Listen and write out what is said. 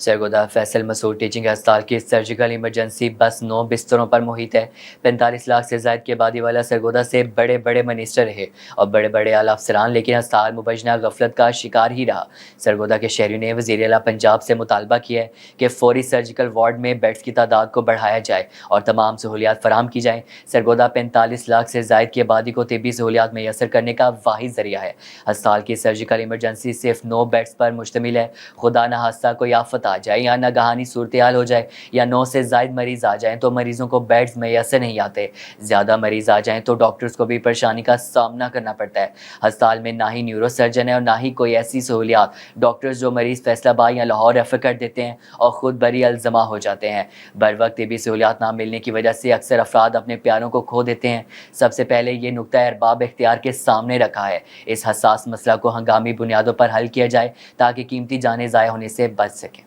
Sargodha Faisal Masood teaching अस्पताल की surgical emergency बस 9 बिस्तरों पर मुहित है। 45 लाख से ज्यादा की आबादी वाला सरगोदा से बड़े बड़े मिनिस्टर रहे और बड़े बड़े आला अफसरान, लेकिन अस्पताल मुबजना गफलत का शिकार ही रहा। सरगोदा के शहरी ने वज़ीर आला पंजाब से मुतालबा किया है कि फौरी सर्जिकल वार्ड में बेड्स की तादाद को बढ़ाया जाए और तमाम सहूलियात फराम की जाएँ। सरगोदा 45 लाख से ज्यादा की आबादी को तिब्बी सहूलियात मैसर करने का वाहिद जरिया है। अस्पताल की सर्जिकल इमरजेंसी सिर्फ 9 बेड्स पर मुश्तमिल है। खुदा न हादसा कोई आफत आ जाए या नागहानी सूरत हाल हो जाए या 9 से ज़ायद मरीज आ जाएं तो मरीजों को बेड्स मैसर नहीं आते। ज़्यादा मरीज आ जाएं तो डॉक्टर्स को भी परेशानी का सामना करना पड़ता है। अस्पताल में ना ही न्यूरो सर्जन है और ना ही कोई ऐसी सहूलियात। डॉक्टर्स जो मरीज फैसलाबाद या लाहौर रेफर कर देते हैं और ख़ुद बरी अल्जमा हो जाते हैं। बर वक्त भी सहूलियात ना मिलने की वजह से अक्सर अफराद अपने प्यारों को खो देते हैं। सबसे पहले ये नुक्ता अरबाब इख्तियार के सामने रखा है। इस हसास मसला को हंगामी बुनियादों पर हल किया जाए ताकि कीमती जानें ज़ाया होने से बच सकें।